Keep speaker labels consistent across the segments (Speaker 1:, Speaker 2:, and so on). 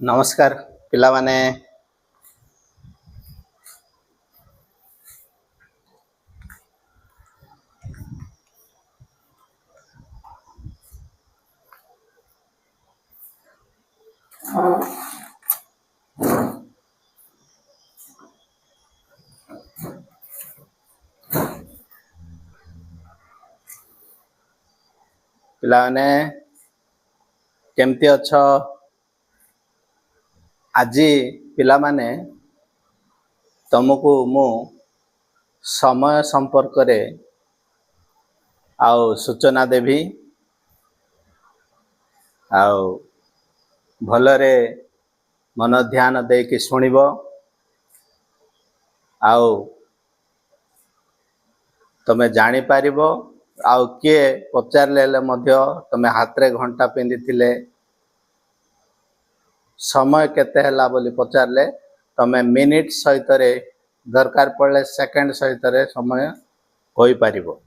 Speaker 1: नमस्कार पिला माने पिला माने केमती अच्छ आज पिला माने तुमको मु समय संपर्क रे आउ सूचना देवी आउ भलरे मन ध्यान दे कि सुनिब आउ तमे जानी पारिबो आउ किए पचारले मध्य तमे हाथ रे घंटा पिंधि थिले समय केते हला बोली पचारले तमे मिनिट सहित रे दरकार पड़ले सेकंड सहित रे समय होई पारिबो।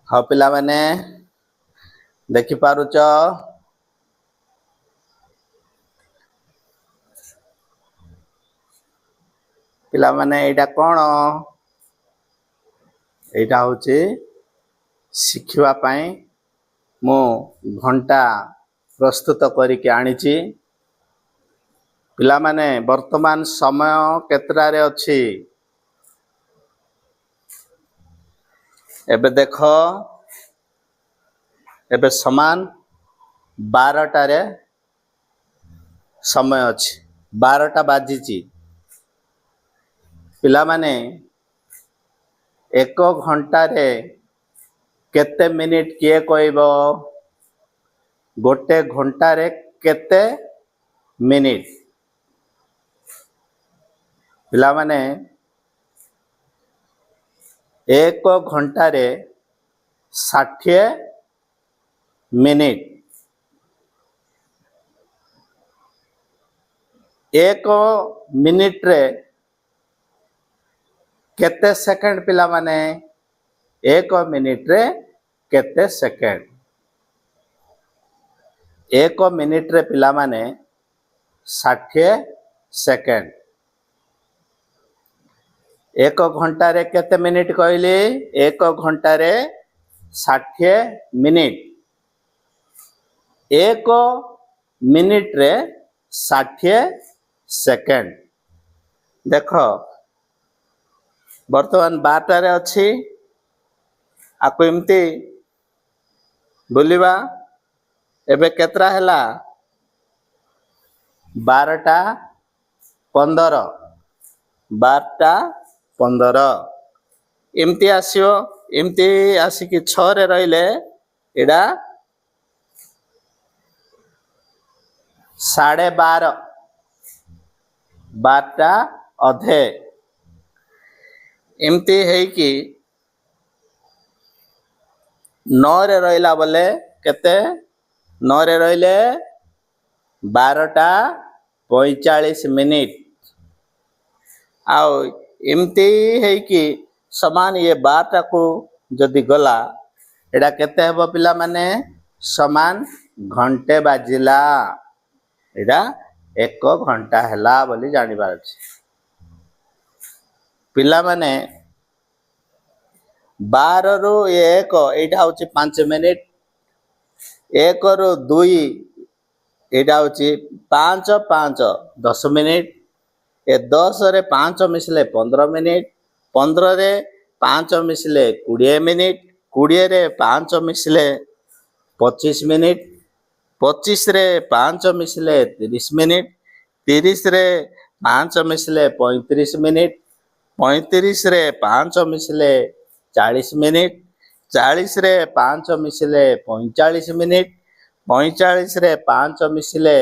Speaker 1: हाँ पिला माने देखि पारुच पिला माने एटा कोन एटा होचे शिखिबा पई मो घंटा प्रस्तुत करिके आनिची। पिला माने वर्तमान समय केतरा रे अछि एबे देखो एबे समान 12टा रे समय अछि 12टा बाजीची। पिला माने एक घंटा रे केते मिनिट किए कहबो गोटे घंटा रे केते मिनिट पिला माने एक घंटा रे 60 मिनिट एक मिनिट रे केते सेकंड पिला माने एक मिनिट रे केते सेकंड एक मिनिट रे पिला माने 60 सेकंड एक घंटा रे केते मिनिट कहली एक घंटा रे 60 मिनिट एक मिनिट रे 60 सेकंड देखो वर्तमान 12टा रे अछि आपको एमती बोलिबा एबे केतरा हैला 12टा 15 12टा 15 एमती आसियो एमती आसी कि 6 रे रहिले एडा 12:30 12टा अधे एमती है कि 9 रे रहिला बोले केते 9 रे रहिले 12टा 45 मिनिट आउ एमती है कि समान ये 12टा को जदि गला एडा केते हेबो पिला माने समान घंटे बाजिला एडा 1 घंटा हैला बोली जानि बार अछि। पिला माने 12 रु 1 एटा होची 5 मिनिट 1 रु 2 एटा होची 5 5 10 मिनिट ए 10 रे 5 मिसले 15 मिनिट 15 रे 5 मिसले 20 मिनिट 20 रे 5 मिसले 25 मिनिट 25 रे 5 मिसले 30 मिनिट 30 रे 5 मिसले 35 मिनिट 35 रे 5 मिसले 40 मिनिट 40 रे 5 मिसले 45 मिनिट 45 रे 5 मिसले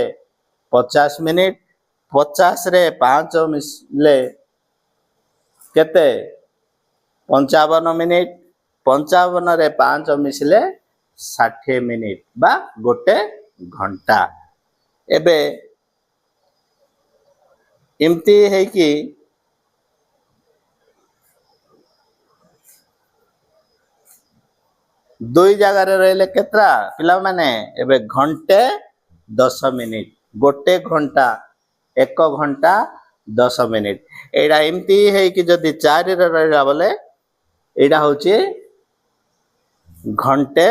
Speaker 1: 50 मिनिट 50 रे 5 मिसले केते 55 मिनिट 55 रे 5 मिसिले 60 मिनिट बा गोटे घंटा। एबे एमती है कि दुई जगह रहिले केतरा पिला माने एबे घंटे 10 मिनिट गोटे घंटा 1 घंटा 10 मिनिट एडा एमती है कि जदि 4 रे रहला बोले एडा होची घंटे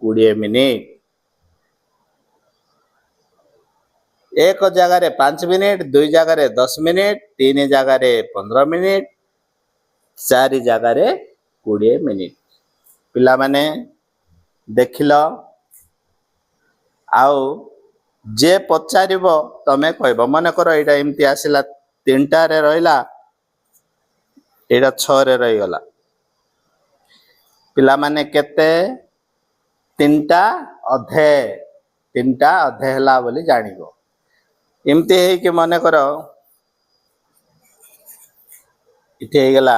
Speaker 1: 20 मिनिट। एक जगह रे 5 मिनिट, दुई जगह रे 10 मिनिट, तीन जगह रे 15 मिनिट, चार जगह रे 20 मिनिट। पिला माने देखिल आउ जे पचारिबो तमे कहबो मन कर एटा एमती आसिला 3टा रे रहिला एटा 6 रे रहि गला पिला माने केते 3टा अधे हला बोली जानिबो। एमती है कि मन कर इथे हो गला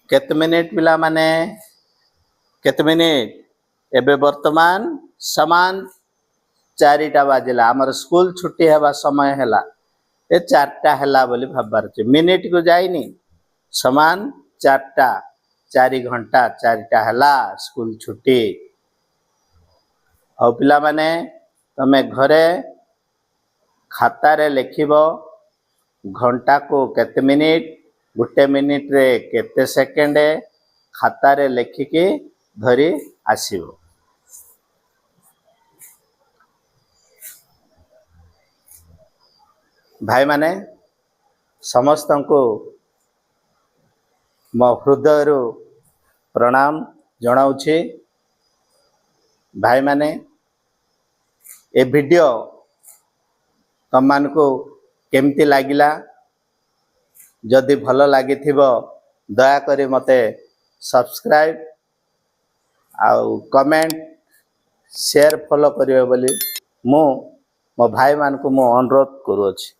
Speaker 1: केते मिनिट पिला माने केते मिनिट एबे वर्तमान समान 4टा बाजिला हमर स्कूल छुट्टी हेबा समय हैला ए 4टा हैला बोली भाबार छै मिनिट को जाइनी समान 4टा 4 घंटा 4टा हैला स्कूल छुट्टी। और पिला माने तमे घरे खाता रे लिखिबो घंटा को केते मिनिट गुटे मिनिट रे केते सेकेंड खाता रे लिखिकी धरी आसीबो। भाई माने समस्त को मो हृदय प्रणाम जनाऊछि। भाई माने ए वीडियो तम मान को केमती लागिला जदि भल लगी दया करी मते सब्सक्राइब आउ कमेंट शेयर फॉलो करिवे बोली मो भाई मान को मो अनुरोध करूछि।